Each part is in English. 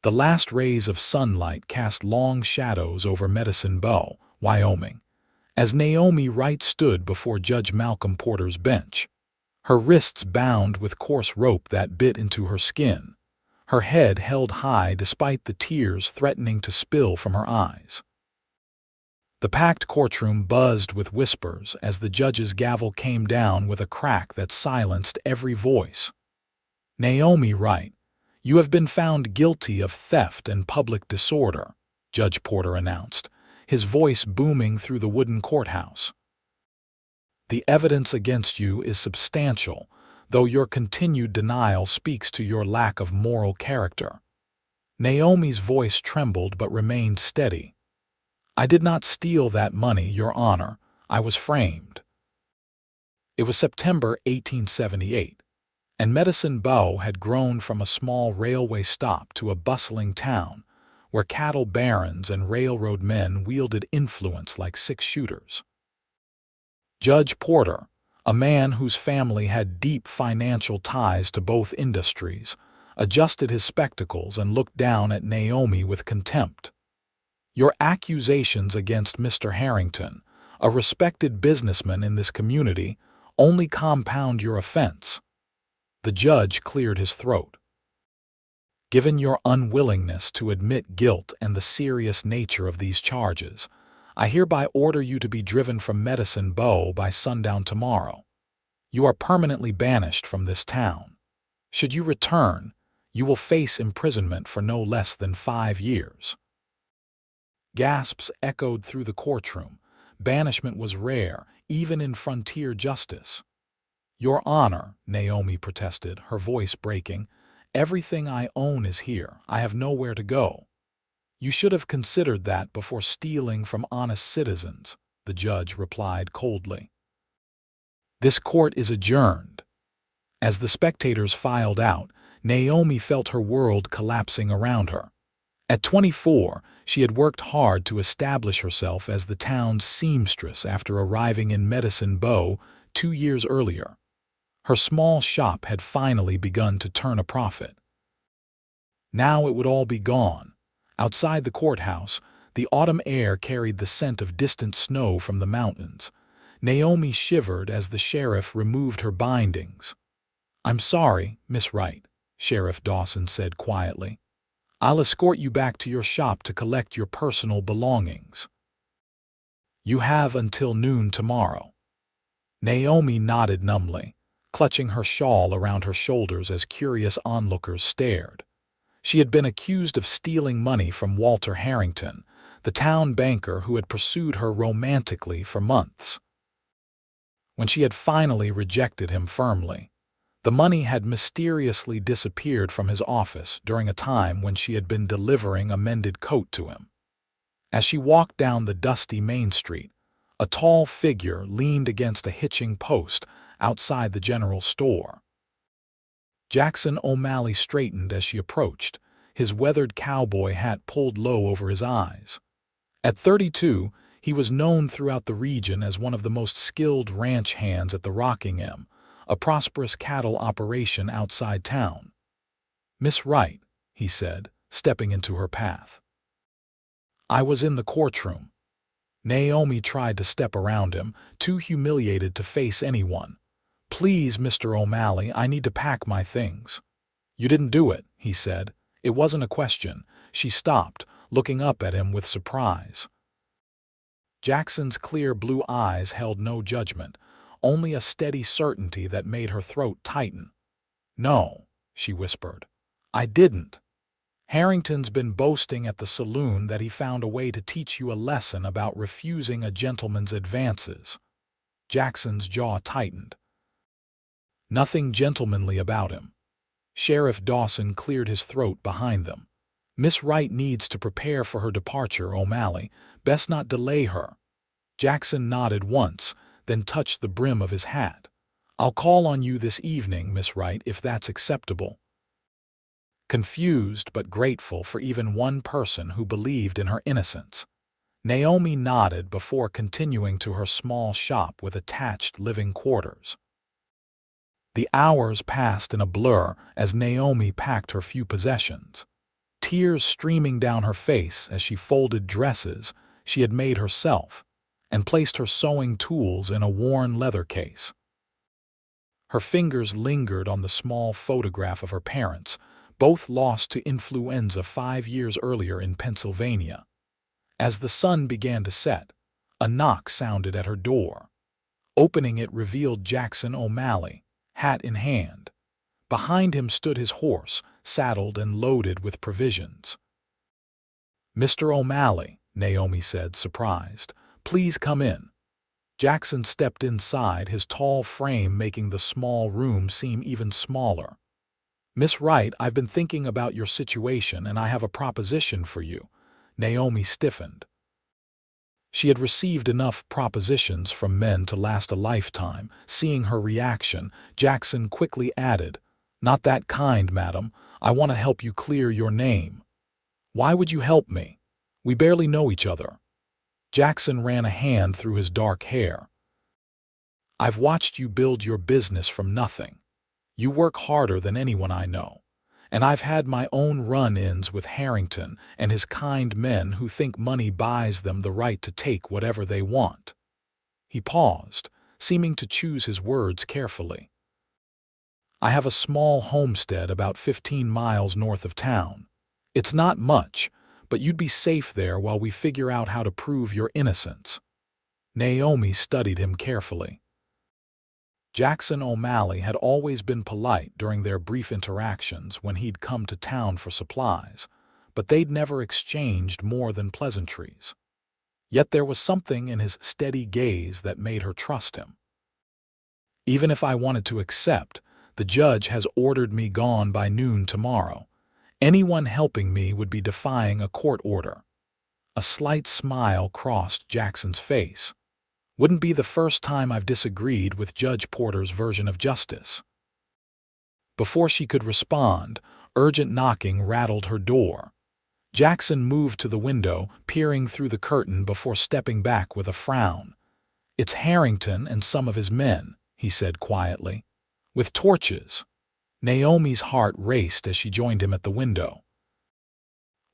The last rays of sunlight cast long shadows over Medicine Bow, Wyoming, as Naomi Wright stood before Judge Malcolm Porter's bench, her wrists bound with coarse rope that bit into her skin, her head held high despite the tears threatening to spill from her eyes. The packed courtroom buzzed with whispers as the judge's gavel came down with a crack that silenced every voice. "Naomi Wright, you have been found guilty of theft and public disorder," Judge Porter announced, his voice booming through the wooden courthouse. "The evidence against you is substantial, though your continued denial speaks to your lack of moral character." Naomi's voice trembled but remained steady. "I did not steal that money, Your Honor. I was framed." It was September 1878. And Medicine Bow had grown from a small railway stop to a bustling town where cattle barons and railroad men wielded influence like six-shooters. Judge Porter, a man whose family had deep financial ties to both industries, adjusted his spectacles and looked down at Naomi with contempt. "Your accusations against Mr. Harrington, a respected businessman in this community, only compound your offense." The judge cleared his throat. "Given your unwillingness to admit guilt and the serious nature of these charges, I hereby order you to be driven from Medicine Bow by sundown tomorrow. You are permanently banished from this town. Should you return, you will face imprisonment for no less than 5 years." Gasps echoed through the courtroom. Banishment was rare, even in frontier justice. "Your Honor," Naomi protested, her voice breaking, "everything I own is here. I have nowhere to go." "You should have considered that before stealing from honest citizens," the judge replied coldly. "This court is adjourned." As the spectators filed out, Naomi felt her world collapsing around her. At 24, she had worked hard to establish herself as the town's seamstress after arriving in Medicine Bow 2 years earlier. Her small shop had finally begun to turn a profit. Now it would all be gone. Outside the courthouse, the autumn air carried the scent of distant snow from the mountains. Naomi shivered as the sheriff removed her bindings. "I'm sorry, Miss Wright," Sheriff Dawson said quietly. "I'll escort you back to your shop to collect your personal belongings. You have until noon tomorrow." Naomi nodded numbly, clutching her shawl around her shoulders as curious onlookers stared. She had been accused of stealing money from Walter Harrington, the town banker who had pursued her romantically for months. When she had finally rejected him firmly, the money had mysteriously disappeared from his office during a time when she had been delivering a mended coat to him. As she walked down the dusty main street, a tall figure leaned against a hitching post outside the general store. Jackson O'Malley straightened as she approached, his weathered cowboy hat pulled low over his eyes. At 32, he was known throughout the region as one of the most skilled ranch hands at the Rockingham, a prosperous cattle operation outside town. "Miss Wright," he said, stepping into her path. "I was in the courtroom." Naomi tried to step around him, too humiliated to face anyone. "Please, Mr. O'Malley, I need to pack my things." "You didn't do it," he said. It wasn't a question. She stopped, looking up at him with surprise. Jackson's clear blue eyes held no judgment, only a steady certainty that made her throat tighten. "No," she whispered. "I didn't. Harrington's been boasting at the saloon that he found a way to teach you a lesson about refusing a gentleman's advances." Jackson's jaw tightened. Nothing gentlemanly about him. Sheriff Dawson cleared his throat behind them. "Miss Wright needs to prepare for her departure, O'Malley. Best not delay her." Jackson nodded once, then touched the brim of his hat. "I'll call on you this evening, Miss Wright, if that's acceptable." Confused but grateful for even one person who believed in her innocence, Naomi nodded before continuing to her small shop with attached living quarters. The hours passed in a blur as Naomi packed her few possessions. tears streaming down her face as she folded dresses she had made herself and placed her sewing tools in a worn leather case. Her fingers lingered on the small photograph of her parents, both lost to influenza 5 years earlier in Pennsylvania. As the sun began to set, a knock sounded at her door. Opening it revealed Jackson O'Malley, hat in hand. Behind him stood his horse, saddled and loaded with provisions. "Mr. O'Malley," Naomi said, surprised, "please come in." Jackson stepped inside, his tall frame making the small room seem even smaller. "Miss Wright, I've been thinking about your situation and I have a proposition for you." Naomi stiffened. She had received enough propositions from men to last a lifetime. Seeing her reaction, Jackson quickly added, "Not that kind, madam. I want to help you clear your name." "Why would you help me? We barely know each other." Jackson ran a hand through his dark hair. "I've watched you build your business from nothing. You work harder than anyone I know. And I've had my own run-ins with Harrington and his kind men who think money buys them the right to take whatever they want." He paused, seeming to choose his words carefully. "I have a small homestead about 15 miles north of town. It's not much, but you'd be safe there while we figure out how to prove your innocence." Naomi studied him carefully. Jackson O'Malley had always been polite during their brief interactions when he'd come to town for supplies, but they'd never exchanged more than pleasantries. Yet there was something in his steady gaze that made her trust him. "Even if I wanted to accept, the judge has ordered me gone by noon tomorrow. Anyone helping me would be defying a court order." A slight smile crossed Jackson's face. "Wouldn't be the first time I've disagreed with Judge Porter's version of justice." Before she could respond, urgent knocking rattled her door. Jackson moved to the window, peering through the curtain before stepping back with a frown. "It's Harrington and some of his men," he said quietly. "With torches." Naomi's heart raced as she joined him at the window.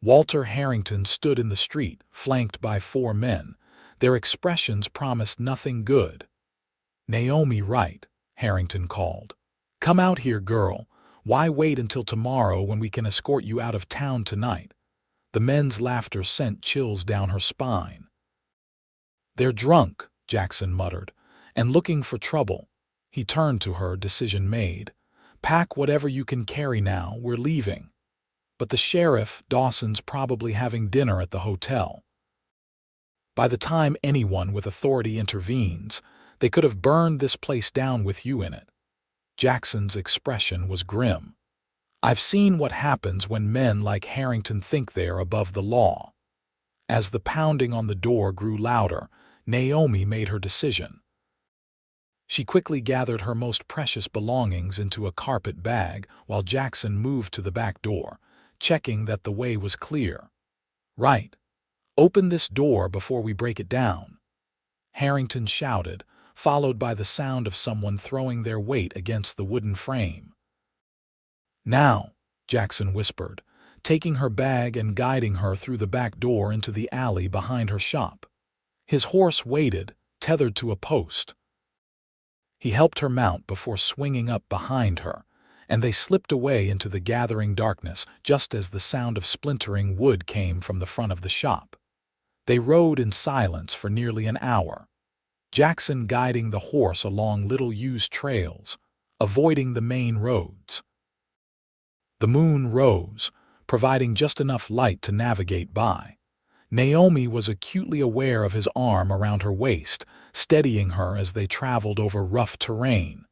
Walter Harrington stood in the street, flanked by 4 men. Their expressions promised nothing good. "Naomi Wright," Harrington called. "Come out here, girl. Why wait until tomorrow when we can escort you out of town tonight?" The men's laughter sent chills down her spine. "They're drunk," Jackson muttered, "and looking for trouble." He turned to her, decision made. "Pack whatever you can carry now, we're leaving." "But the sheriff, Dawson's probably having dinner at the hotel." "By the time anyone with authority intervenes, they could have burned this place down with you in it." Jackson's expression was grim. "I've seen what happens when men like Harrington think they're above the law." As the pounding on the door grew louder, Naomi made her decision. She quickly gathered her most precious belongings into a carpet bag while Jackson moved to the back door, checking that the way was clear. "Right. Open this door before we break it down." Harrington shouted, followed by the sound of someone throwing their weight against the wooden frame. "Now," Jackson whispered, taking her bag and guiding her through the back door into the alley behind her shop. His horse waited, tethered to a post. He helped her mount before swinging up behind her, and they slipped away into the gathering darkness just as the sound of splintering wood came from the front of the shop. They rode in silence for nearly an hour, Jackson guiding the horse along little-used trails, avoiding the main roads. The moon rose, providing just enough light to navigate by. Naomi was acutely aware of his arm around her waist, steadying her as they traveled over rough terrain.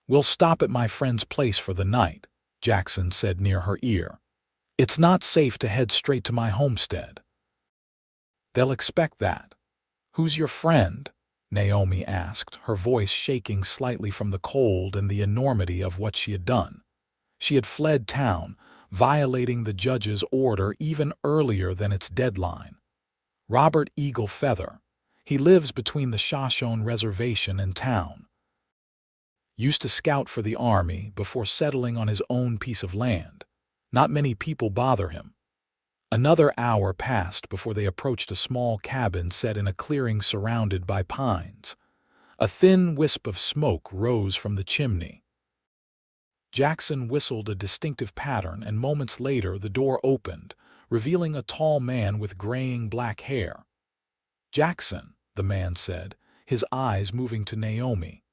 "We'll stop at my friend's place for the night," Jackson said near her ear. "It's not safe to head straight to my homestead." "They'll expect that." "Who's your friend?" Naomi asked, her voice shaking slightly from the cold and the enormity of what she had done. She had fled town, violating the judge's order even earlier than its deadline. "Robert Eagle Feather. He lives between the Shoshone Reservation and town. Used to scout for the army before settling on his own piece of land. Not many people bother him." Another hour passed before they approached a small cabin set in a clearing surrounded by pines. A thin wisp of smoke rose from the chimney. Jackson whistled a distinctive pattern, and moments later the door opened, revealing a tall man with graying black hair. "Jackson," the man said, his eyes moving to Naomi.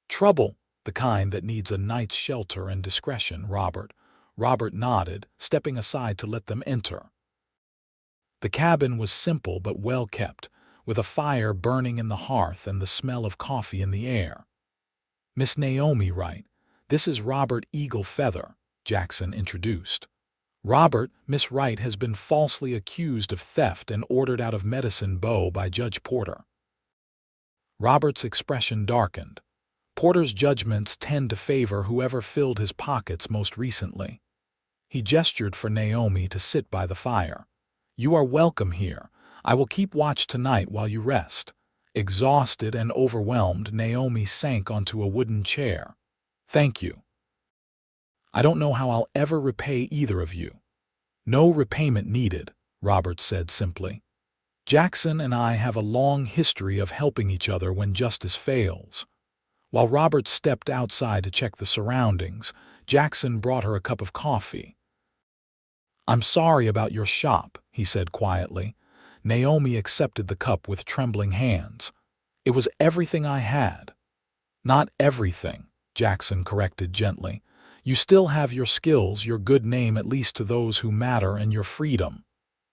"Trouble, the kind that needs a night's shelter and discretion, Robert." Robert nodded, stepping aside to let them enter. The cabin was simple but well kept, with a fire burning in the hearth and the smell of coffee in the air. "Miss Naomi Wright, this is Robert Eagle Feather," Jackson introduced. "Robert, Miss Wright has been falsely accused of theft and ordered out of Medicine Bow by Judge Porter." Robert's expression darkened. Porter's judgments tend to favor whoever filled his pockets most recently. He gestured for Naomi to sit by the fire. "You are welcome here. I will keep watch tonight while you rest." Exhausted and overwhelmed, Naomi sank onto a wooden chair. "Thank you. I don't know how I'll ever repay either of you." "No repayment needed," Robert said simply. "Jackson and I have a long history of helping each other when justice fails." While Robert stepped outside to check the surroundings, Jackson brought her a cup of coffee. "I'm sorry about your shop," he said quietly. Naomi accepted the cup with trembling hands. "It was everything I had." "Not everything," Jackson corrected gently. "You still have your skills, your good name at least to those who matter, and your freedom."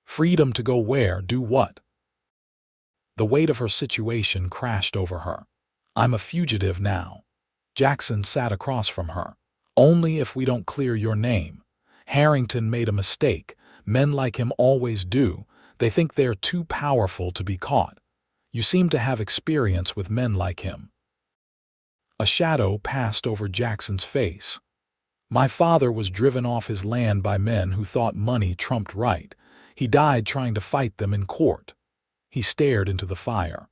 "Freedom to go where, do what?" The weight of her situation crashed over her. "I'm a fugitive now." Jackson sat across from her. "Only if we don't clear your name. Harrington made a mistake. Men like him always do. They think they're too powerful to be caught. You seem to have experience with men like him." A shadow passed over Jackson's face. "My father was driven off his land by men who thought money trumped right. He died trying to fight them in court." He stared into the fire.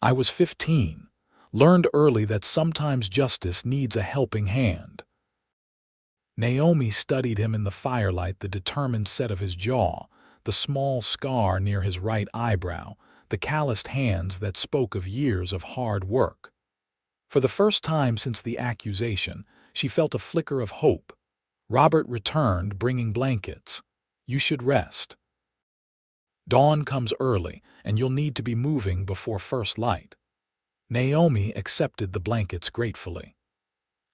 "I was 15. Learned early that sometimes justice needs a helping hand." Naomi studied him in the firelight, the determined set of his jaw, the small scar near his right eyebrow, the calloused hands that spoke of years of hard work. For the first time since the accusation, she felt a flicker of hope. Robert returned, bringing blankets. "You should rest. Dawn comes early, and you'll need to be moving before first light." Naomi accepted the blankets gratefully.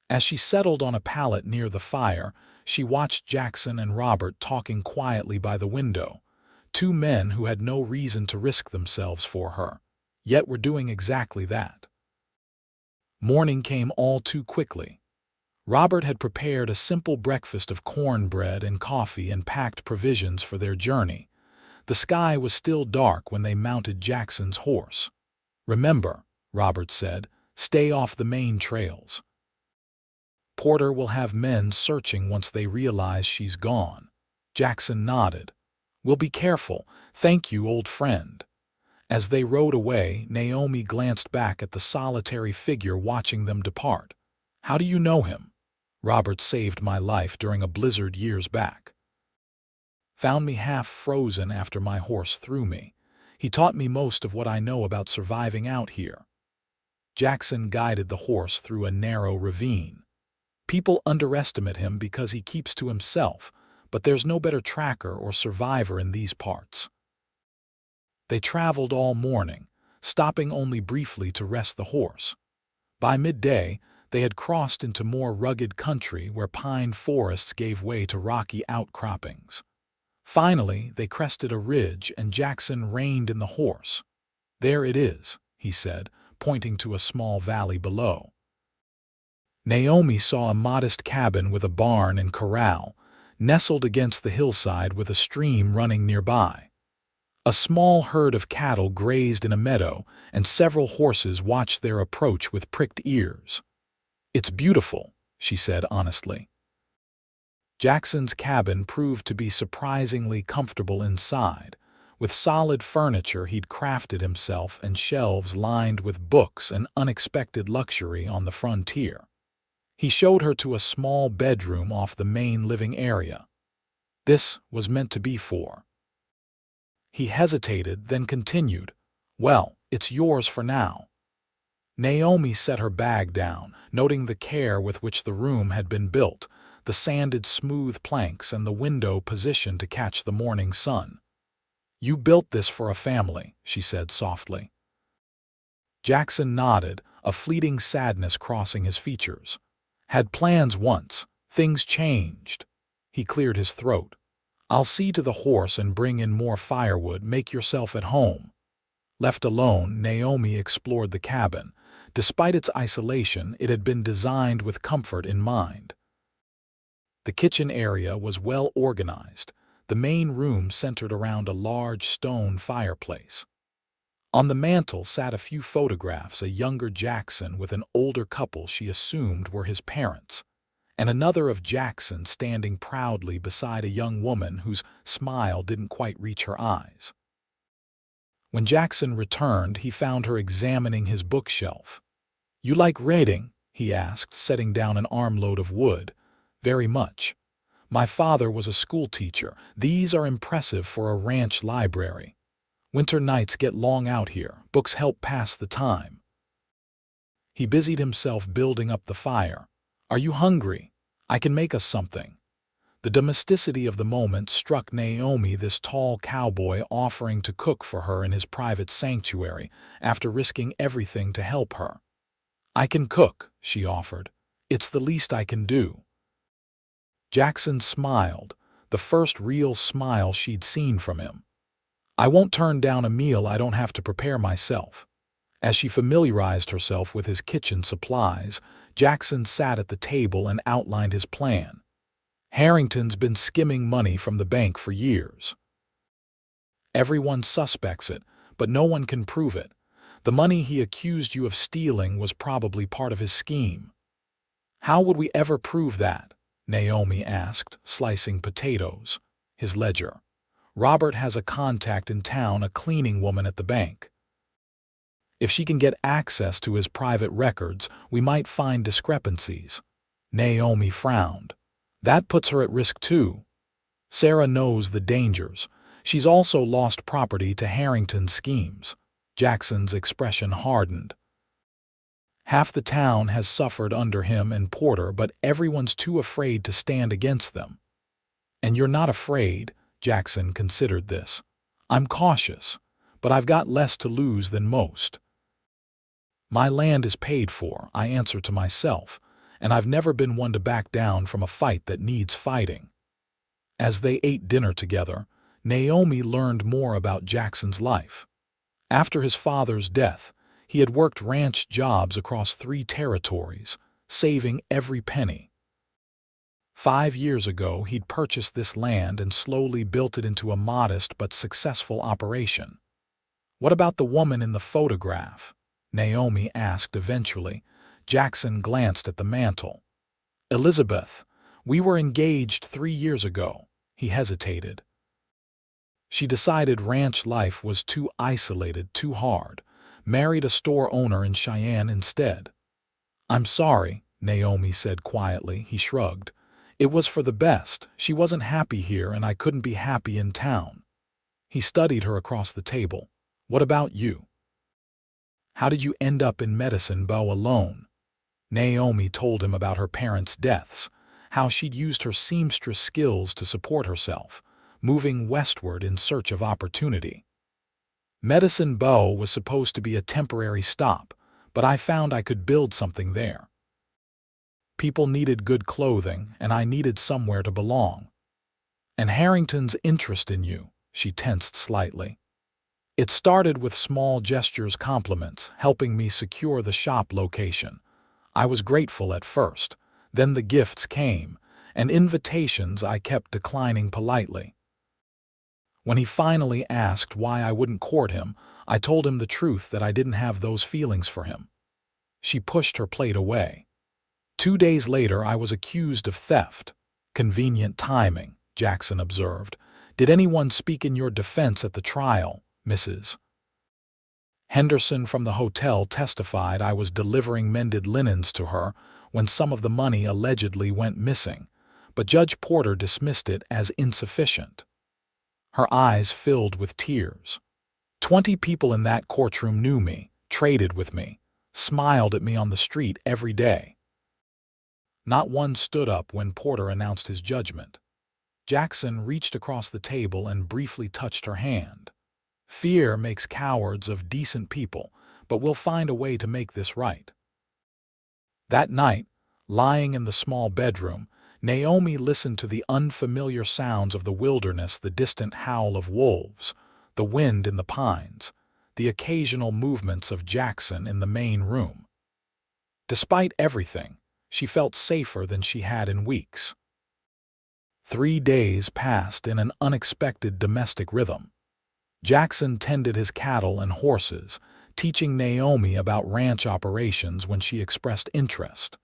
As she settled on a pallet near the fire, she watched Jackson and Robert talking quietly by the window, two men who had no reason to risk themselves for her, yet were doing exactly that. Morning came all too quickly. Robert had prepared a simple breakfast of cornbread and coffee and packed provisions for their journey. The sky was still dark when they mounted Jackson's horse. "Remember," Robert said, "stay off the main trails. Porter will have men searching once they realize she's gone." Jackson nodded. "We'll be careful. Thank you, old friend." As they rode away, Naomi glanced back at the solitary figure watching them depart. "How do you know him?" "Robert saved my life during a blizzard years back. Found me half frozen after my horse threw me. He taught me most of what I know about surviving out here." Jackson guided the horse through a narrow ravine. "People underestimate him because he keeps to himself, but there's no better tracker or survivor in these parts." They traveled all morning, stopping only briefly to rest the horse. By midday, they had crossed into more rugged country where pine forests gave way to rocky outcroppings. Finally, they crested a ridge and Jackson reined in the horse. "There it is," he said, pointing to a small valley below. Naomi saw a modest cabin with a barn and corral, nestled against the hillside with a stream running nearby. A small herd of cattle grazed in a meadow, and several horses watched their approach with pricked ears. "It's beautiful," she said honestly. Jackson's cabin proved to be surprisingly comfortable inside, with solid furniture he'd crafted himself and shelves lined with books and unexpected luxury on the frontier. He showed her to a small bedroom off the main living area. "This was meant to be for He hesitated, then continued, "Well, it's yours for now." Naomi set her bag down, noting the care with which the room had been built, the sanded smooth planks and the window positioned to catch the morning sun. "You built this for a family," she said softly. Jackson nodded, a fleeting sadness crossing his features. "Had plans once. Things changed." He cleared his throat. "I'll see to the horse and bring in more firewood. Make yourself at home." Left alone, Naomi explored the cabin. Despite its isolation, it had been designed with comfort in mind. The kitchen area was well organized. The main room centered around a large stone fireplace. On the mantel sat a few photographs, a younger Jackson with an older couple she assumed were his parents, and another of Jackson standing proudly beside a young woman whose smile didn't quite reach her eyes. When Jackson returned, he found her examining his bookshelf. "You like reading?" he asked, setting down an armload of wood. "Very much. My father was a schoolteacher. These are impressive for a ranch library. Winter nights get long out here. Books help pass the time." He busied himself building up the fire. "Are you hungry? I can make us something." The domesticity of the moment struck Naomi, this tall cowboy offering to cook for her in his private sanctuary after risking everything to help her. "I can cook," she offered. "It's the least I can do." Jackson smiled, the first real smile she'd seen from him. "I won't turn down a meal I don't have to prepare myself." As she familiarized herself with his kitchen supplies, Jackson sat at the table and outlined his plan. "Harrington's been skimming money from the bank for years. Everyone suspects it, but no one can prove it. The money he accused you of stealing was probably part of his scheme." "How would we ever prove that?" Naomi asked, slicing potatoes. "His ledger. Robert has a contact in town, a cleaning woman at the bank. If she can get access to his private records, we might find discrepancies." Naomi frowned. "That puts her at risk too. Sarah knows the dangers. She's also lost property to Harrington's schemes." Jackson's expression hardened. "Half the town has suffered under him and Porter, but everyone's too afraid to stand against them." "And you're not afraid?" Jackson considered this. "I'm cautious, but I've got less to lose than most. My land is paid for, I answer to myself, and I've never been one to back down from a fight that needs fighting." As they ate dinner together, Naomi learned more about Jackson's life. After his father's death, he had worked ranch jobs across 3 territories, saving every penny. 5 years ago, he'd purchased this land and slowly built it into a modest but successful operation. "What about the woman in the photograph?" Naomi asked eventually. Jackson glanced at the mantel. "Elizabeth. We were engaged 3 years ago." He hesitated. "She decided ranch life was too isolated, too hard. Married a store owner in Cheyenne instead." "I'm sorry," Naomi said quietly. He shrugged. "It was for the best. She wasn't happy here and I couldn't be happy in town." He studied her across the table. "What about you? How did you end up in Medicine Bow alone?" Naomi told him about her parents' deaths, how she'd used her seamstress skills to support herself, moving westward in search of opportunity. "Medicine Bow was supposed to be a temporary stop, but I found I could build something there. People needed good clothing, and I needed somewhere to belong." "And Harrington's interest in you," she tensed slightly. "It started with small gestures, compliments, helping me secure the shop location. I was grateful at first. Then the gifts came, and invitations I kept declining politely. When he finally asked why I wouldn't court him, I told him the truth, that I didn't have those feelings for him." She pushed her plate away. 2 days later, I was accused of theft." "Convenient timing," Jackson observed. "Did anyone speak in your defense at the trial, Mrs.?" "Henderson from the hotel testified I was delivering mended linens to her when some of the money allegedly went missing, but Judge Porter dismissed it as insufficient." her eyes filled with tears. 20 people in that courtroom knew me, traded with me, smiled at me on the street every day. Not one stood up when Porter announced his judgment. Jackson reached across the table and briefly touched her hand. Fear makes cowards of decent people, but we'll find a way to make this right. That night, lying in the small bedroom, Naomi listened to the unfamiliar sounds of the wilderness, the distant howl of wolves, the wind in the pines, the occasional movements of Jackson in the main room. Despite everything, she felt safer than she had in weeks. 3 days passed in an unexpected domestic rhythm. Jackson tended his cattle and horses, teaching Naomi about ranch operations when she expressed interest.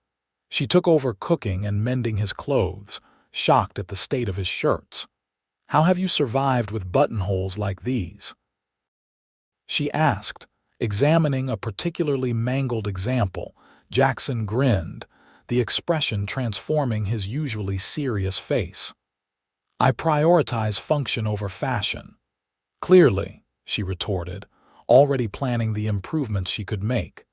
She took over cooking and mending his clothes, shocked at the state of his shirts. "How have you survived with buttonholes like these?" she asked, examining a particularly mangled example. Jackson grinned, the expression transforming his usually serious face. "I prioritize function over fashion." "Clearly," she retorted, already planning the improvements she could make.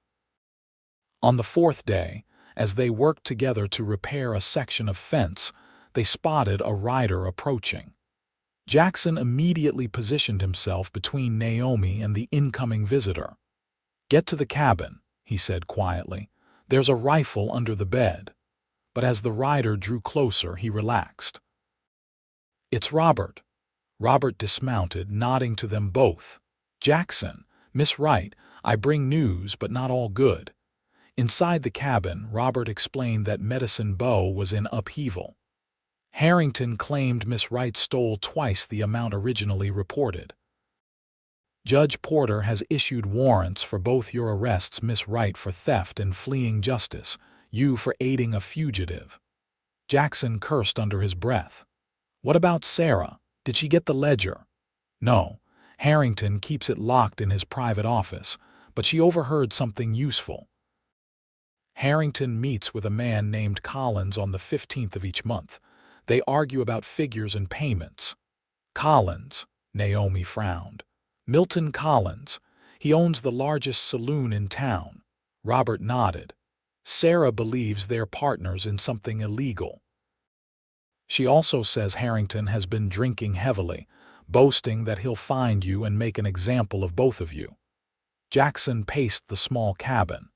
On the 4th day, as they worked together to repair a section of fence, they spotted a rider approaching. Jackson immediately positioned himself between Naomi and the incoming visitor. "Get to the cabin," he said quietly. "There's a rifle under the bed." But as the rider drew closer, he relaxed. "It's Robert." Robert dismounted, nodding to them both. "Jackson, Miss Wright, I bring news, but not all good." Inside the cabin, Robert explained that Medicine Bow was in upheaval. Harrington claimed Miss Wright stole twice the amount originally reported. "Judge Porter has issued warrants for both your arrests, Miss Wright for theft and fleeing justice, you for aiding a fugitive." Jackson cursed under his breath. "What about Sarah? Did she get the ledger?" "No. Harrington keeps it locked in his private office, but she overheard something useful. Harrington meets with a man named Collins on the 15th of each month. They argue about figures and payments." "Collins," Naomi frowned. "Milton Collins. He owns the largest saloon in town." Robert nodded. "Sarah believes they're partners in something illegal. She also says Harrington has been drinking heavily, boasting that he'll find you and make an example of both of you." Jackson paced the small cabin.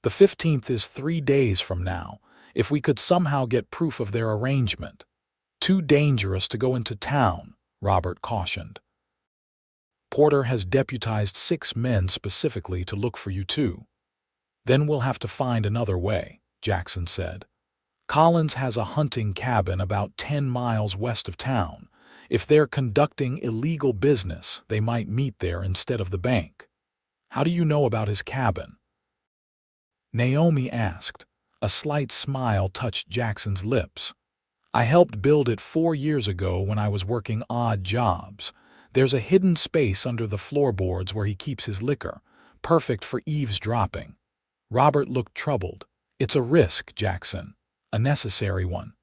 "The 15th is 3 days from now. If we could somehow get proof of their arrangement." "Too dangerous to go into town," Robert cautioned. "Porter has deputized 6 men specifically to look for you too." "Then we'll have to find another way," Jackson said. "Collins has a hunting cabin about 10 miles west of town. If they're conducting illegal business, they might meet there instead of the bank." "How do you know about his cabin?" Naomi asked. A slight smile touched Jackson's lips. "I helped build it 4 years ago when I was working odd jobs. There's a hidden space under the floorboards where he keeps his liquor, perfect for eavesdropping." Robert looked troubled. "It's a risk, Jackson. A necessary one."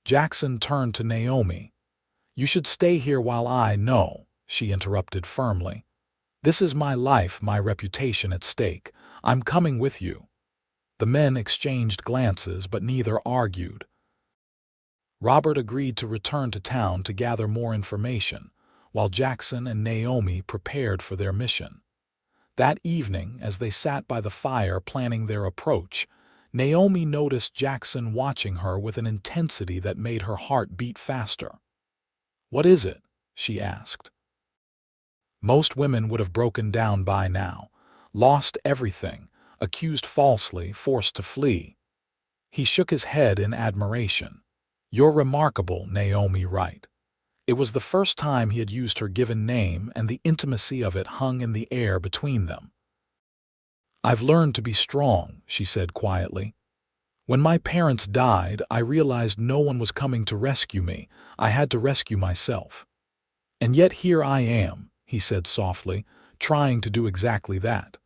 Jackson turned to Naomi. "You should stay here while I know," she interrupted firmly. "This is my life, my reputation at stake. I'm coming with you." The men exchanged glances, but neither argued. Robert agreed to return to town to gather more information, while Jackson and Naomi prepared for their mission. That evening, as they sat by the fire planning their approach, Naomi noticed Jackson watching her with an intensity that made her heart beat faster. "What is it?" she asked. Most women would have broken down by now, lost everything, accused falsely, forced to flee. He shook his head in admiration. "You're remarkable, Naomi Wright." It was the first time he had used her given name, and the intimacy of it hung in the air between them. "I've learned to be strong," she said quietly. "When my parents died, I realized no one was coming to rescue me. I had to rescue myself. And yet here I am," he said softly, "trying to do exactly that."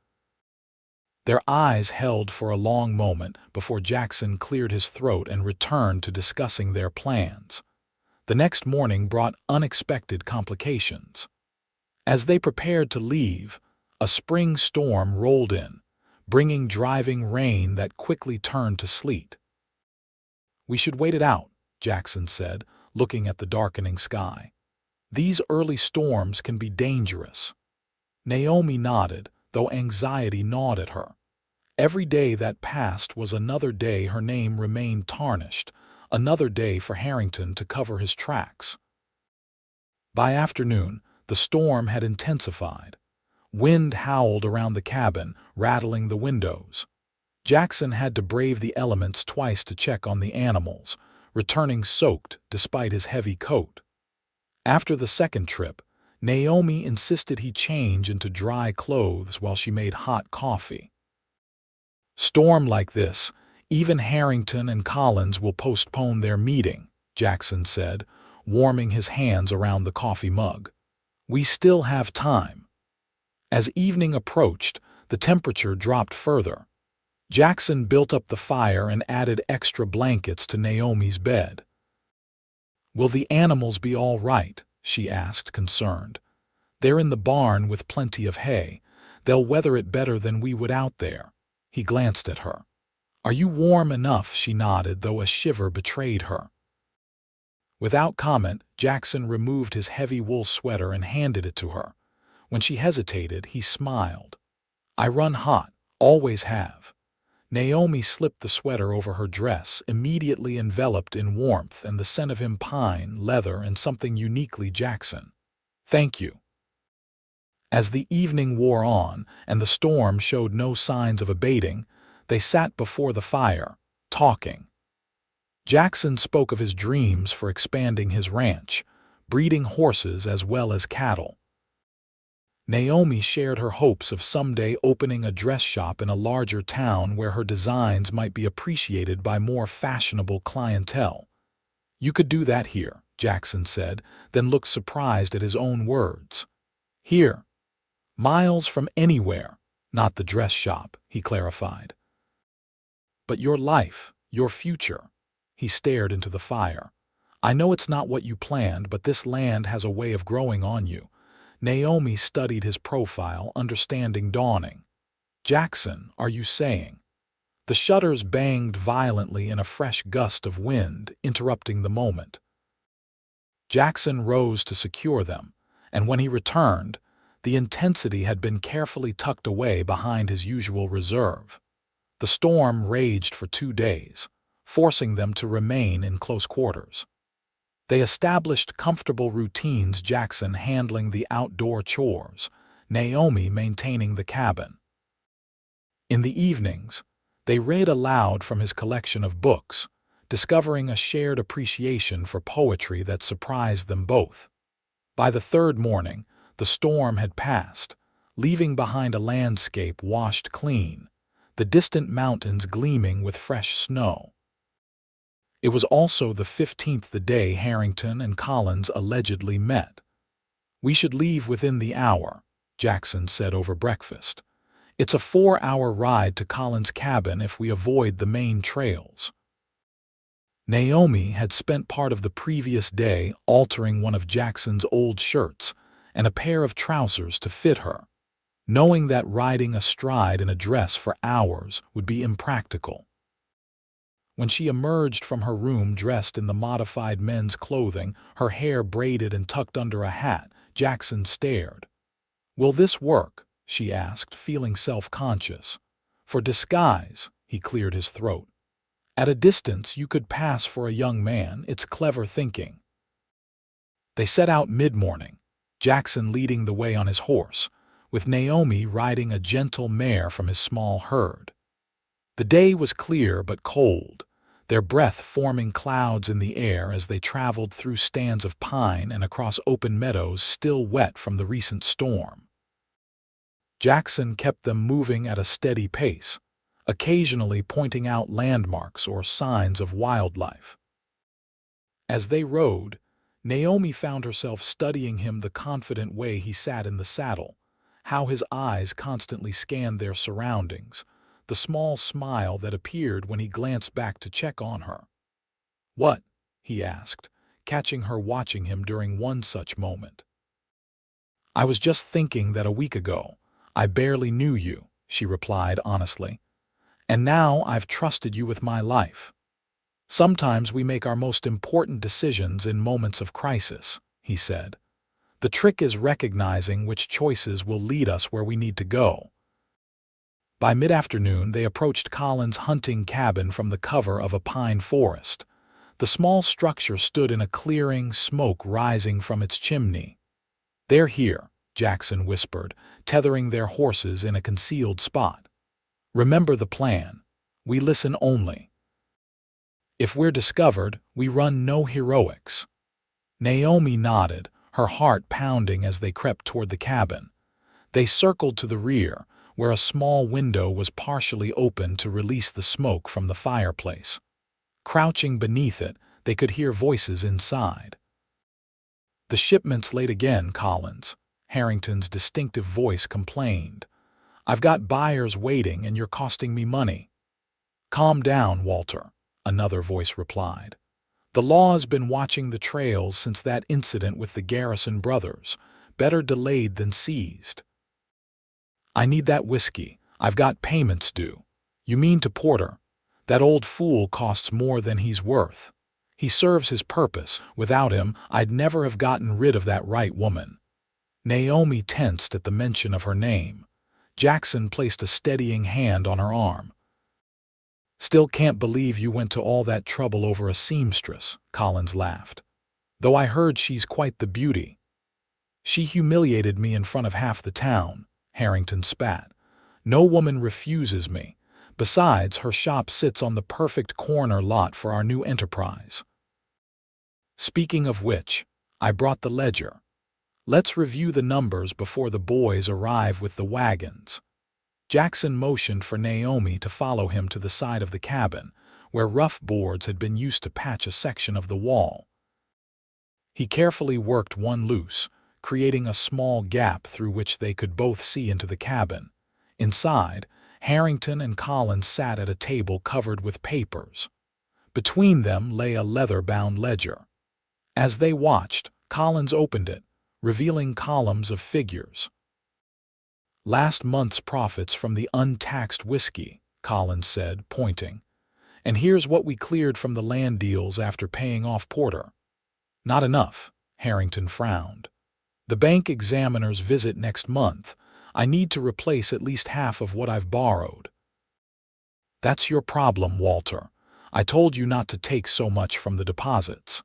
Their eyes held for a long moment before Jackson cleared his throat and returned to discussing their plans. The next morning brought unexpected complications. As they prepared to leave, a spring storm rolled in, bringing driving rain that quickly turned to sleet. "We should wait it out," Jackson said, looking at the darkening sky. "These early storms can be dangerous." Naomi nodded, though anxiety gnawed at her. Every day that passed was another day her name remained tarnished, another day for Harrington to cover his tracks. By afternoon, the storm had intensified. Wind howled around the cabin, rattling the windows. Jackson had to brave the elements twice to check on the animals, returning soaked despite his heavy coat. After the second trip, Naomi insisted he change into dry clothes while she made hot coffee. "Storm like this, even Harrington and Collins will postpone their meeting," Jackson said, warming his hands around the coffee mug. "We still have time." As evening approached, the temperature dropped further. Jackson built up the fire and added extra blankets to Naomi's bed. "Will the animals be all right?" she asked, concerned. "They're in the barn with plenty of hay. They'll weather it better than we would out there." He glanced at her. "Are you warm enough?" She nodded, though a shiver betrayed her. Without comment, Jackson removed his heavy wool sweater and handed it to her. When she hesitated, he smiled. "I run hot, always have." Naomi slipped the sweater over her dress, immediately enveloped in warmth and the scent of him pine, leather, and something uniquely Jackson. "Thank you." As the evening wore on and the storm showed no signs of abating, they sat before the fire, talking. Jackson spoke of his dreams for expanding his ranch, breeding horses as well as cattle. Naomi shared her hopes of someday opening a dress shop in a larger town where her designs might be appreciated by more fashionable clientele. "You could do that here," Jackson said, then looked surprised at his own words. "Here. Miles from anywhere, not the dress shop," he clarified. "But your life, your future." He stared into the fire. "I know it's not what you planned, but this land has a way of growing on you." Naomi studied his profile, understanding dawning. "Jackson, are you saying?" The shutters banged violently in a fresh gust of wind, interrupting the moment. Jackson rose to secure them, and when he returned, the intensity had been carefully tucked away behind his usual reserve. The storm raged for 2 days, forcing them to remain in close quarters. They established comfortable routines, Jackson handling the outdoor chores, Naomi maintaining the cabin. In the evenings, they read aloud from his collection of books, discovering a shared appreciation for poetry that surprised them both. By the third morning, the storm had passed, leaving behind a landscape washed clean, the distant mountains gleaming with fresh snow. It was also the 15th the day Harrington and Collins allegedly met. "We should leave within the hour," Jackson said over breakfast. "It's a 4-hour ride to Collins' cabin if we avoid the main trails." Naomi had spent part of the previous day altering one of Jackson's old shirts and a pair of trousers to fit her, knowing that riding astride in a dress for hours would be impractical. When she emerged from her room dressed in the modified men's clothing, her hair braided and tucked under a hat, Jackson stared. "Will this work?" she asked, feeling self-conscious. "For disguise," he cleared his throat. "At a distance you could pass for a young man. It's clever thinking." They set out mid-morning, Jackson leading the way on his horse, with Naomi riding a gentle mare from his small herd. The day was clear but cold, their breath forming clouds in the air as they traveled through stands of pine and across open meadows still wet from the recent storm. Jackson kept them moving at a steady pace, occasionally pointing out landmarks or signs of wildlife. As they rode, Naomi found herself studying him, the confident way he sat in the saddle, how his eyes constantly scanned their surroundings, the small smile that appeared when he glanced back to check on her. "What?" he asked, catching her watching him during one such moment. "I was just thinking that a week ago, I barely knew you," she replied honestly. "And now I've trusted you with my life." "Sometimes we make our most important decisions in moments of crisis," he said. "The trick is recognizing which choices will lead us where we need to go." By mid-afternoon, they approached Colin's hunting cabin from the cover of a pine forest. The small structure stood in a clearing, smoke rising from its chimney. "They're here," Jackson whispered, tethering their horses in a concealed spot. "Remember the plan. We listen only. If we're discovered, we run no heroics." Naomi nodded, her heart pounding as they crept toward the cabin. They circled to the rear, where a small window was partially open to release the smoke from the fireplace. Crouching beneath it, they could hear voices inside. "The shipment's late again, Collins," Harrington's distinctive voice complained. "I've got buyers waiting and you're costing me money." "Calm down, Walter," another voice replied. "The law's been watching the trails since that incident with the Garrison brothers. Better delayed than seized." "I need that whiskey. I've got payments due." "You mean to Porter? That old fool costs more than he's worth. He serves his purpose. Without him, I'd never have gotten rid of that right woman." Naomi tensed at the mention of her name. Jackson placed a steadying hand on her arm. "Still can't believe you went to all that trouble over a seamstress," Collins laughed. "Though I heard she's quite the beauty." "She humiliated me in front of half the town," Harrington spat. "No woman refuses me. Besides, her shop sits on the perfect corner lot for our new enterprise." "Speaking of which, I brought the ledger. Let's review the numbers before the boys arrive with the wagons." Jackson motioned for Naomi to follow him to the side of the cabin, where rough boards had been used to patch a section of the wall. He carefully worked one loose, creating a small gap through which they could both see into the cabin. Inside, Harrington and Collins sat at a table covered with papers. Between them lay a leather-bound ledger. As they watched, Collins opened it, revealing columns of figures. "Last month's profits from the untaxed whiskey," Collins said, pointing. "And here's what we cleared from the land deals after paying off Porter." "Not enough," Harrington frowned. "The bank examiner's visit next month. I need to replace at least half of what I've borrowed." "That's your problem, Walter. I told you not to take so much from the deposits.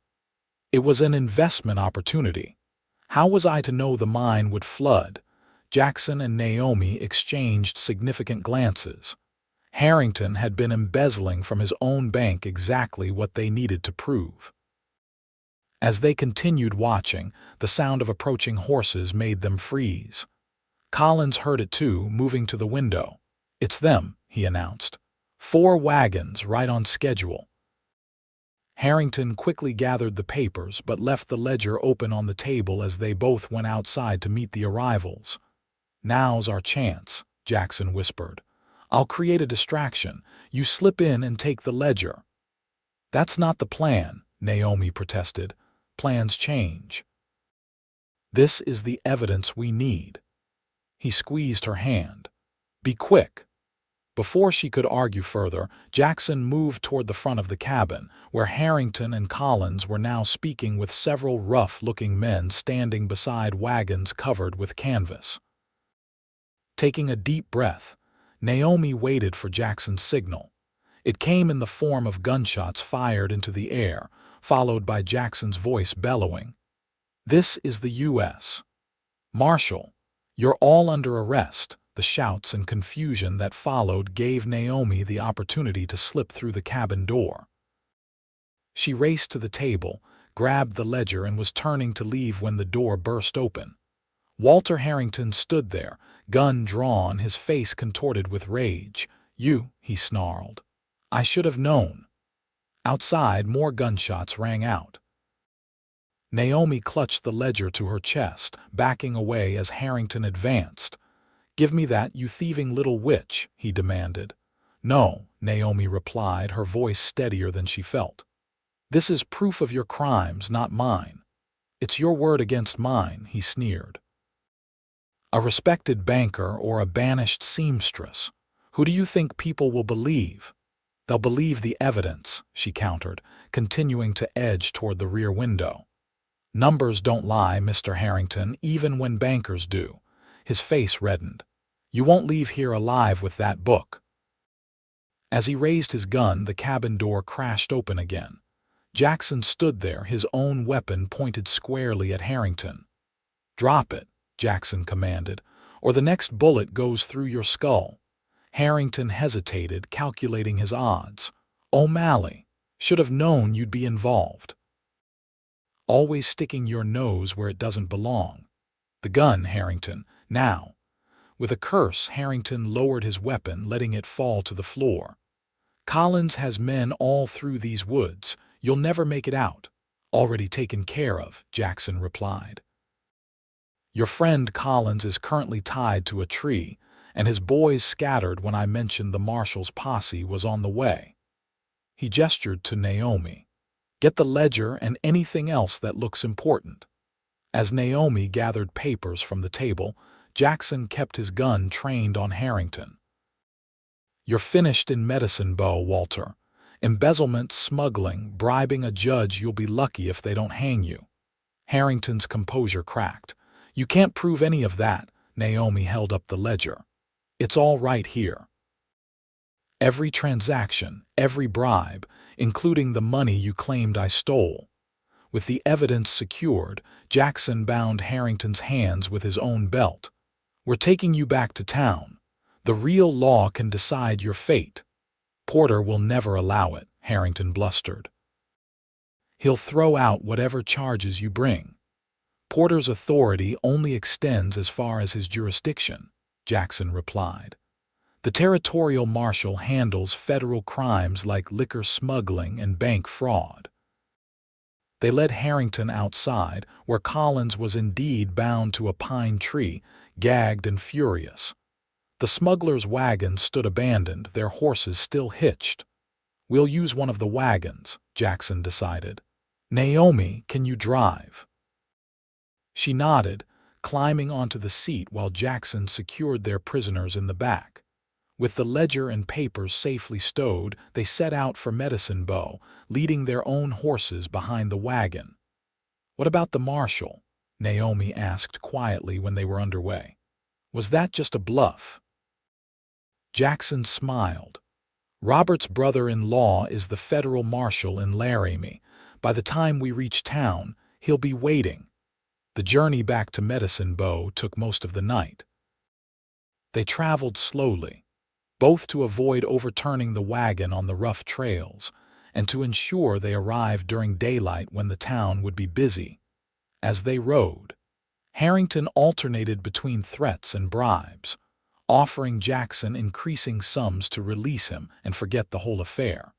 It was an investment opportunity. How was I to know the mine would flood?" Jackson and Naomi exchanged significant glances. Harrington had been embezzling from his own bank exactly what they needed to prove. As they continued watching, the sound of approaching horses made them freeze. Collins heard it too, moving to the window. "It's them," he announced. "4 wagons, right on schedule." Harrington quickly gathered the papers but left the ledger open on the table as they both went outside to meet the arrivals. "Now's our chance," Jackson whispered. "I'll create a distraction. You slip in and take the ledger." "That's not the plan," Naomi protested. "Plans change." "This is the evidence we need." He squeezed her hand. "Be quick." Before she could argue further, Jackson moved toward the front of the cabin, where Harrington and Collins were now speaking with several rough-looking men standing beside wagons covered with canvas. Taking a deep breath, Naomi waited for Jackson's signal. It came in the form of gunshots fired into the air, followed by Jackson's voice bellowing, "This is the U.S. Marshal, you're all under arrest." The shouts and confusion that followed gave Naomi the opportunity to slip through the cabin door. She raced to the table, grabbed the ledger, and was turning to leave when the door burst open. Walter Harrington stood there, gun drawn, his face contorted with rage. "You," he snarled. "I should have known." Outside, more gunshots rang out. Naomi clutched the ledger to her chest, backing away as Harrington advanced. "Give me that, you thieving little witch," he demanded. "No," Naomi replied, her voice steadier than she felt. This is proof of your crimes, not mine. It's your word against mine, he sneered. A respected banker or a banished seamstress. Who do you think people will believe? They'll believe the evidence, she countered, continuing to edge toward the rear window. Numbers don't lie, Mr. Harrington, even when bankers do. His face reddened. You won't leave here alive with that book. As he raised his gun, the cabin door crashed open again. Jackson stood there, his own weapon pointed squarely at Harrington. Drop it, Jackson commanded, or the next bullet goes through your skull. Harrington hesitated, calculating his odds. O'Malley, should have known you'd be involved. Always sticking your nose where it doesn't belong. The gun, Harrington, now. With a curse, Harrington lowered his weapon, letting it fall to the floor. Collins has men all through these woods. You'll never make it out. Already taken care of, Jackson replied. Your friend Collins is currently tied to a tree, and his boys scattered when I mentioned the marshal's posse was on the way. He gestured to Naomi. Get the ledger and anything else that looks important. As Naomi gathered papers from the table, Jackson kept his gun trained on Harrington. You're finished in Medicine Bow, Walter. Embezzlement, smuggling, bribing a judge, you'll be lucky if they don't hang you. Harrington's composure cracked. You can't prove any of that. Naomi held up the ledger. It's all right here. Every transaction, every bribe, including the money you claimed I stole. With the evidence secured, Jackson bound Harrington's hands with his own belt. We're taking you back to town. The real law can decide your fate. Porter will never allow it, Harrington blustered. He'll throw out whatever charges you bring. Porter's authority only extends as far as his jurisdiction, Jackson replied. The territorial marshal handles federal crimes like liquor smuggling and bank fraud. They led Harrington outside, where Collins was indeed bound to a pine tree, gagged and furious. The smugglers' wagons stood abandoned, their horses still hitched. We'll use one of the wagons, Jackson decided. Naomi, can you drive? She nodded, climbing onto the seat while Jackson secured their prisoners in the back. With the ledger and papers safely stowed, they set out for Medicine Bow, leading their own horses behind the wagon. What about the marshal? Naomi asked quietly when they were underway. Was that just a bluff? Jackson smiled. Robert's brother-in-law is the federal marshal in Laramie. By the time we reach town, he'll be waiting. The journey back to Medicine Bow took most of the night. They traveled slowly, both to avoid overturning the wagon on the rough trails and to ensure they arrived during daylight when the town would be busy. As they rode, Harrington alternated between threats and bribes, offering Jackson increasing sums to release him and forget the whole affair.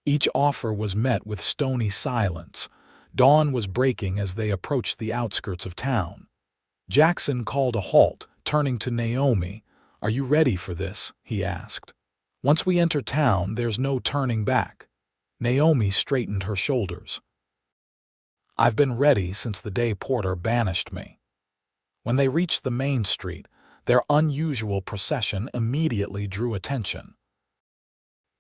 Each offer was met with stony silence. Dawn was breaking as they approached the outskirts of town. Jackson called a halt, turning to Naomi. Are you ready for this? He asked. Once we enter town, there's no turning back. Naomi straightened her shoulders. I've been ready since the day Porter banished me. When they reached the main street, their unusual procession immediately drew attention.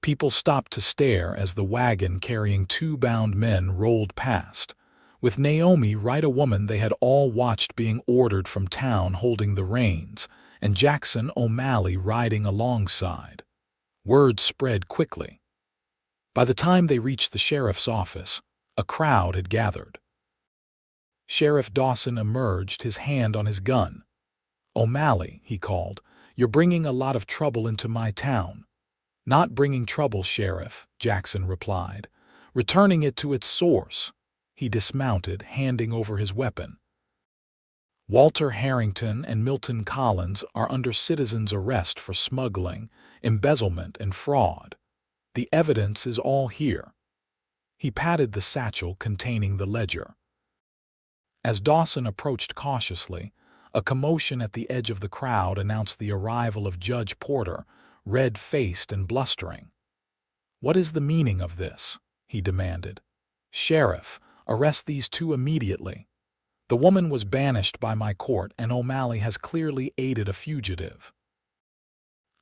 People stopped to stare as the wagon carrying two bound men rolled past, with Naomi Wright, a woman they had all watched being ordered from town, holding the reins, and Jackson O'Malley riding alongside. Word spread quickly. By the time they reached the sheriff's office, a crowd had gathered. Sheriff Dawson emerged, his hand on his gun. O'Malley, he called, you're bringing a lot of trouble into my town. Not bringing trouble, Sheriff, Jackson replied. Returning it to its source. He dismounted, handing over his weapon. Walter Harrington and Milton Collins are under citizen's arrest for smuggling, embezzlement, and fraud. The evidence is all here. He patted the satchel containing the ledger. As Dawson approached cautiously, a commotion at the edge of the crowd announced the arrival of Judge Porter, red-faced and blustering. What is the meaning of this? he demanded. "Sheriff, arrest these two immediately. The woman was banished by my court and O'Malley has clearly aided a fugitive."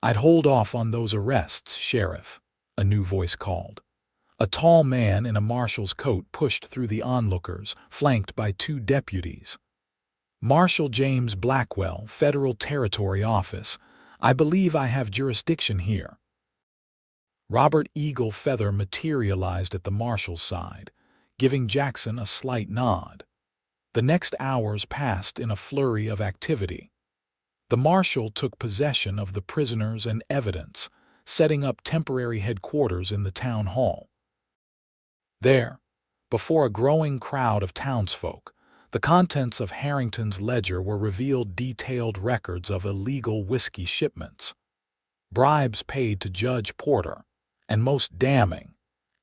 "I'd hold off on those arrests, Sheriff," a new voice called. A tall man in a marshal's coat pushed through the onlookers, flanked by two deputies. "Marshal James Blackwell, Federal Territory Office. I believe I have jurisdiction here." Robert Eagle Feather materialized at the marshal's side, giving Jackson a slight nod. The next hours passed in a flurry of activity. The marshal took possession of the prisoners and evidence, setting up temporary headquarters in the town hall. There, before a growing crowd of townsfolk, the contents of Harrington's ledger were revealed: detailed records of illegal whiskey shipments, bribes paid to Judge Porter, and most damning,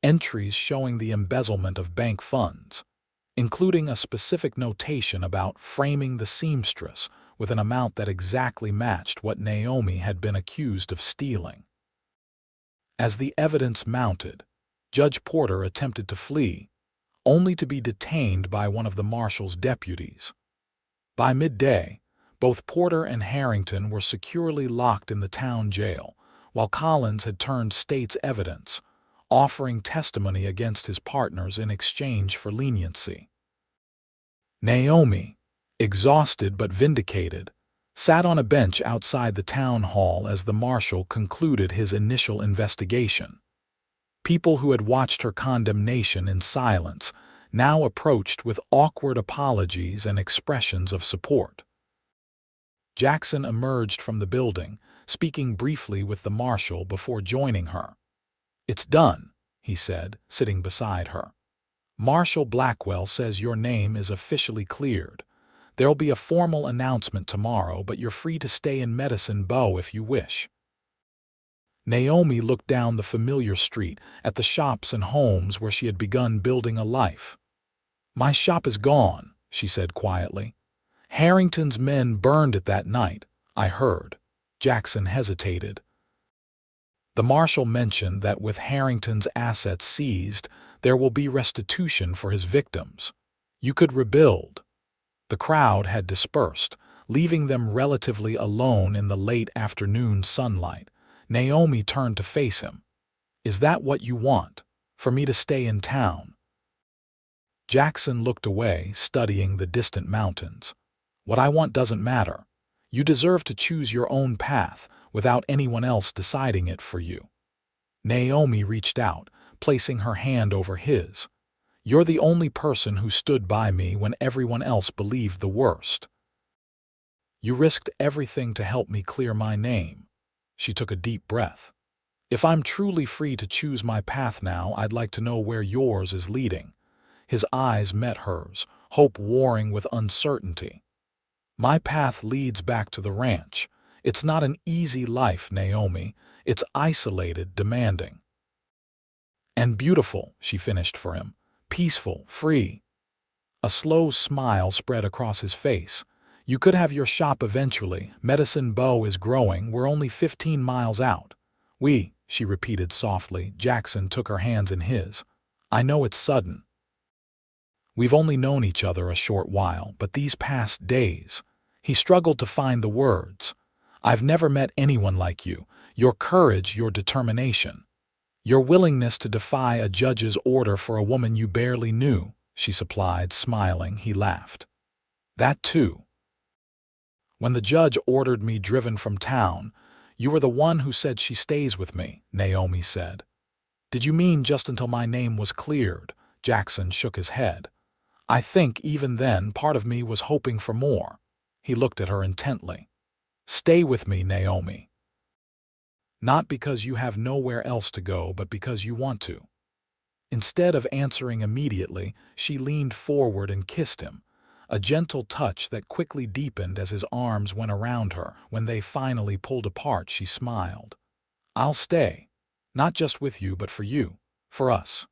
entries showing the embezzlement of bank funds, including a specific notation about framing the seamstress with an amount that exactly matched what Naomi had been accused of stealing. As the evidence mounted, Judge Porter attempted to flee, only to be detained by one of the marshal's deputies. By midday, both Porter and Harrington were securely locked in the town jail, while Collins had turned state's evidence, offering testimony against his partners in exchange for leniency. Naomi, exhausted but vindicated, sat on a bench outside the town hall as the marshal concluded his initial investigation. People who had watched her condemnation in silence now approached with awkward apologies and expressions of support. Jackson emerged from the building, speaking briefly with the marshal before joining her. "It's done," he said, sitting beside her. "Marshal Blackwell says your name is officially cleared. There'll be a formal announcement tomorrow, but you're free to stay in Medicine Bow if you wish." Naomi looked down the familiar street at the shops and homes where she had begun building a life. "My shop is gone," she said quietly. "Harrington's men burned it that night, I heard." Jackson hesitated. The marshal mentioned that with Harrington's assets seized, there will be restitution for his victims. You could rebuild. The crowd had dispersed, leaving them relatively alone in the late afternoon sunlight. Naomi turned to face him. "Is that what you want? For me to stay in town?" Jackson looked away, studying the distant mountains. "What I want doesn't matter. You deserve to choose your own path without anyone else deciding it for you." Naomi reached out, placing her hand over his. "You're the only person who stood by me when everyone else believed the worst. You risked everything to help me clear my name." She took a deep breath. "If I'm truly free to choose my path now, I'd like to know where yours is leading." His eyes met hers, hope warring with uncertainty. "My path leads back to the ranch. It's not an easy life, Naomi. It's isolated, demanding." "And beautiful," she finished for him. "Peaceful, free." A slow smile spread across his face. "You could have your shop eventually. Medicine Bow is growing. We're only 15 miles out." "We," she repeated softly. Jackson took her hands in his. "I know it's sudden. We've only known each other a short while, but these past days..." He struggled to find the words. "I've never met anyone like you. Your courage, your determination. Your willingness to defy a judge's order for a woman you barely knew," she supplied, smiling. He laughed. "That too. When the judge ordered me driven from town, you were the one who said she stays with me," Naomi said. "Did you mean just until my name was cleared?" Jackson shook his head. "I think even then part of me was hoping for more." He looked at her intently. "Stay with me, Naomi. Not because you have nowhere else to go, but because you want to." Instead of answering immediately, she leaned forward and kissed him, a gentle touch that quickly deepened as his arms went around her. When they finally pulled apart, she smiled. "I'll stay, not just with you, but for you, for us."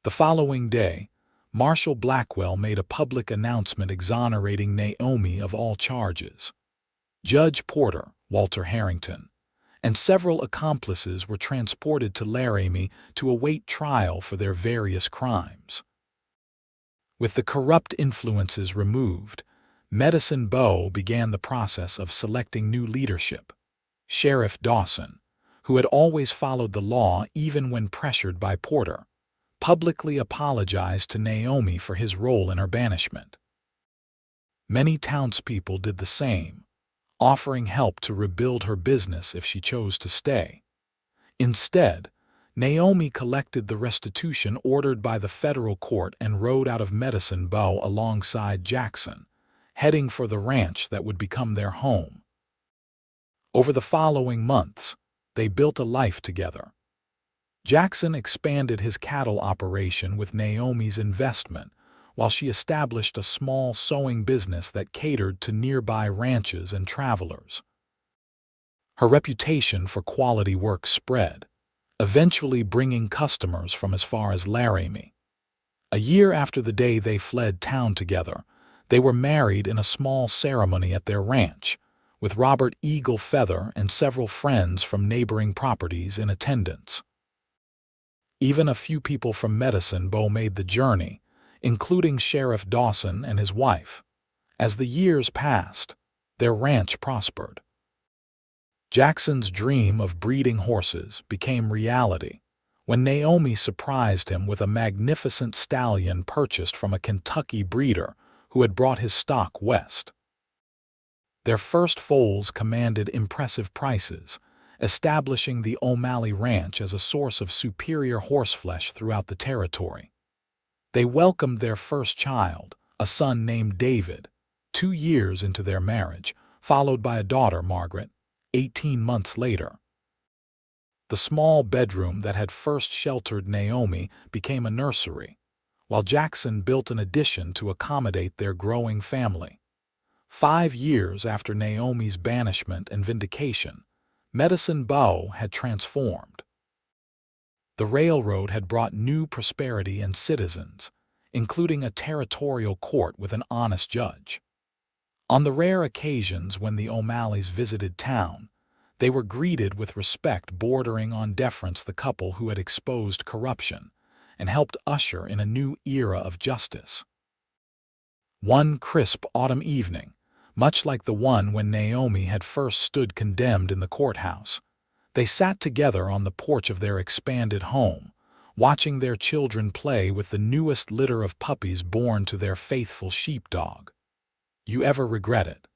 The following day, Marshal Blackwell made a public announcement exonerating Naomi of all charges. Judge Porter, Walter Harrington, and several accomplices were transported to Laramie to await trial for their various crimes. With the corrupt influences removed, Medicine Bow began the process of selecting new leadership. Sheriff Dawson, who had always followed the law even when pressured by Porter, publicly apologized to Naomi for his role in her banishment. Many townspeople did the same, offering help to rebuild her business if she chose to stay. Instead, Naomi collected the restitution ordered by the federal court and rode out of Medicine Bow alongside Jackson, heading for the ranch that would become their home. Over the following months, they built a life together. Jackson expanded his cattle operation with Naomi's investment, while she established a small sewing business that catered to nearby ranches and travelers. Her reputation for quality work spread, eventually bringing customers from as far as Laramie. A year after the day they fled town together, they were married in a small ceremony at their ranch, with Robert Eagle Feather and several friends from neighboring properties in attendance. Even a few people from Medicine Bow made the journey, including Sheriff Dawson and his wife. As the years passed, their ranch prospered. Jackson's dream of breeding horses became reality when Naomi surprised him with a magnificent stallion purchased from a Kentucky breeder who had brought his stock west. Their first foals commanded impressive prices, establishing the O'Malley Ranch as a source of superior horseflesh throughout the territory. They welcomed their first child, a son named David, 2 years into their marriage, followed by a daughter, Margaret, 18 months later. The small bedroom that had first sheltered Naomi became a nursery, while Jackson built an addition to accommodate their growing family. 5 years after Naomi's banishment and vindication, Medicine Bow had transformed. The railroad had brought new prosperity and citizens, including a territorial court with an honest judge. On the rare occasions when the O'Malleys visited town, they were greeted with respect bordering on deference, the couple who had exposed corruption and helped usher in a new era of justice. One crisp autumn evening, much like the one when Naomi had first stood condemned in the courthouse, they sat together on the porch of their expanded home, watching their children play with the newest litter of puppies born to their faithful sheepdog. "You ever regret it?"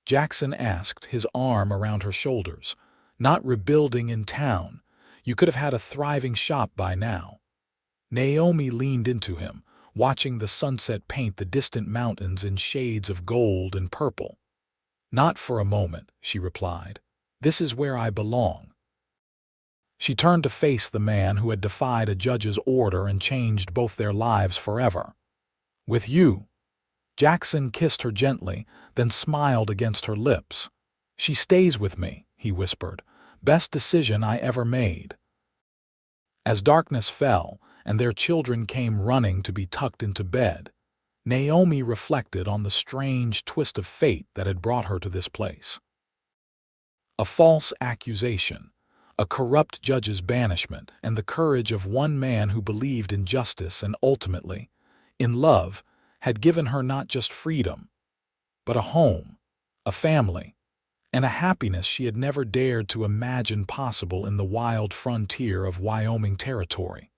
Jackson asked, his arm around her shoulders. "Not rebuilding in town. You could have had a thriving shop by now." Naomi leaned into him, watching the sunset paint the distant mountains in shades of gold and purple. "Not for a moment," she replied. "This is where I belong." She turned to face the man who had defied a judge's order and changed both their lives forever. "With you." Jackson kissed her gently, then smiled against her lips. "She stays with me," he whispered. "Best decision I ever made." As darkness fell and their children came running to be tucked into bed, Naomi reflected on the strange twist of fate that had brought her to this place. A false accusation, a corrupt judge's banishment, and the courage of one man who believed in justice and ultimately, in love, had given her not just freedom, but a home, a family, and a happiness she had never dared to imagine possible in the wild frontier of Wyoming territory.